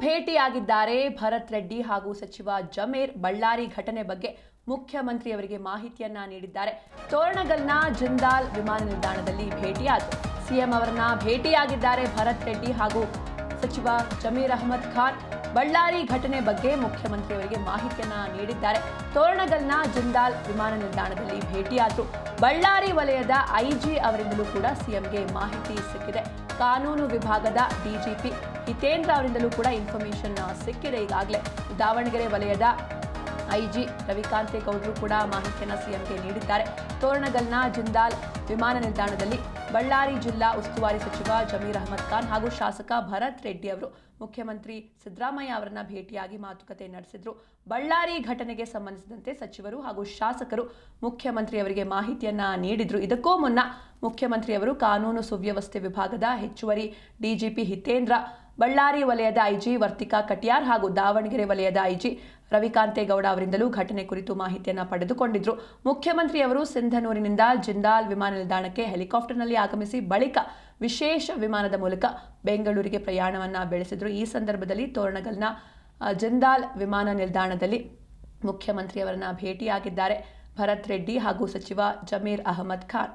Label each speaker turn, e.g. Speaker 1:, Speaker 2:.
Speaker 1: ಭೇಟಿಯಾಗಿದ್ದಾರೆ ಭರತ್ ರೆಡ್ಡಿ ಹಾಗೂ ಸಚಿವ ಜಮೀರ್. ಬಳ್ಳಾರಿ ಘಟನೆ ಬಗ್ಗೆ ಮುಖ್ಯಮಂತ್ರಿಯವರಿಗೆ ಮಾಹಿತಿಯನ್ನ ನೀಡಿದ್ದಾರೆ. ತೋರಣಗಲ್ನ ಜಿಂದಾಲ್ ವಿಮಾನ ನಿಲ್ದಾಣದಲ್ಲಿ ಭೇಟಿಯಾದರು. ಸಿಎಂ ಅವರನ್ನ ಭೇಟಿಯಾಗಿದ್ದಾರೆ ಭರತ್ ರೆಡ್ಡಿ ಹಾಗೂ ಸಚಿವ ಜಮೀರ್ ಅಹಮದ್ ಖಾನ್. ಬಳ್ಳಾರಿ ಘಟನೆ ಬಗ್ಗೆ ಮುಖ್ಯಮಂತ್ರಿಯವರಿಗೆ ಮಾಹಿತಿಯನ್ನ ನೀಡಿದ್ದಾರೆ. ತೋರಣಗಲ್ನ ಜಿಂದಾಲ್ ವಿಮಾನ ನಿಲ್ದಾಣದಲ್ಲಿ ಭೇಟಿಯಾದರು. ಬಳ್ಳಾರಿ ವಲಯದ ಐಜಿ ಅವರಿಂದಲೂ ಕೂಡ ಸಿಎಂಗೆ ಮಾಹಿತಿ ಸಿಕ್ಕಿದೆ. ಕಾನೂನು ವಿಭಾಗದ ಡಿಜಿಪಿ ಹಿತೇಂದ್ರ ಅವರಿಂದಲೂ ಕೂಡ ಇನ್ಫಾರ್ಮೇಶನ್ ಸಿಕ್ಕಿದೆ. ಈಗಾಗಲೇ ದಾವಣಗೆರೆ ವಲಯದ ಐಜಿ ರವಿಕಾಂತೇಗೌಡರು ಕೂಡ ಮಾಹಿತಿಯನ್ನು ಸಿಎಂಗೆ ನೀಡಿದ್ದಾರೆ. ತೋರಣಗಲ್ನ ಜಿಂದಾಲ್ ವಿಮಾನ ನಿಲ್ದಾಣದಲ್ಲಿ ಬಳ್ಳಾರಿ ಜಿಲ್ಲಾ ಉಸ್ತುವಾರಿ ಸಚಿವ ಜಮೀರ್ ಅಹಮದ್ ಖಾನ್ ಹಾಗೂ ಶಾಸಕ ಭರತ್ ರೆಡ್ಡಿ ಅವರು ಮುಖ್ಯಮಂತ್ರಿ ಸಿದ್ದರಾಮಯ್ಯ ಅವರನ್ನ ಭೇಟಿಯಾಗಿ ಮಾತುಕತೆ ನಡೆಸಿದ್ರು. ಬಳ್ಳಾರಿ ಘಟನೆಗೆ ಸಂಬಂಧಿಸಿದಂತೆ ಸಚಿವರು ಹಾಗೂ ಶಾಸಕರು ಮುಖ್ಯಮಂತ್ರಿಯವರಿಗೆ ಮಾಹಿತಿಯನ್ನ ನೀಡಿದ್ರು. ಇದಕ್ಕೂ ಮುನ್ನ ಮುಖ್ಯಮಂತ್ರಿಯವರು ಕಾನೂನು ಸುವ್ಯವಸ್ಥೆ ವಿಭಾಗದ ಹೆಚ್ಚುವರಿ ಡಿಜಿಪಿ ಹಿತೇಂದ್ರ, ಬಳ್ಳಾರಿ ವಲಯದ ಐಜಿ ವರ್ತಿಕಾ ಕಟ್ಯಾರ್ ಹಾಗೂ ದಾವಣಗೆರೆ ವಲಯದ ಐಜಿ ರವಿಕಾಂತೇಗೌಡ ಅವರಿಂದಲೂ ಘಟನೆ ಕುರಿತು ಮಾಹಿತಿಯನ್ನು ಪಡೆದುಕೊಂಡಿದ್ರು. ಮುಖ್ಯಮಂತ್ರಿಯವರು ಸಿಂಧನೂರಿನಿಂದ ಜಿಂದಾಲ್ ವಿಮಾನ ನಿಲ್ದಾಣಕ್ಕೆ ಹೆಲಿಕಾಪ್ಟರ್ನಲ್ಲಿ ಆಗಮಿಸಿ ಬಳಿಕ ವಿಶೇಷ ವಿಮಾನದ ಮೂಲಕ ಬೆಂಗಳೂರಿಗೆ ಪ್ರಯಾಣವನ್ನ ಬೆಳೆಸಿದ್ರು. ಈ ಸಂದರ್ಭದಲ್ಲಿ ತೋರಣಗಲ್ನ ಜಿಂದಾಲ್ ವಿಮಾನ ನಿಲ್ದಾಣದಲ್ಲಿ ಮುಖ್ಯಮಂತ್ರಿಯವರನ್ನ ಭೇಟಿಯಾಗಿದ್ದಾರೆ ಭರತ್ ರೆಡ್ಡಿ ಹಾಗೂ ಸಚಿವ ಜಮೀರ್ ಅಹಮದ್ ಖಾನ್.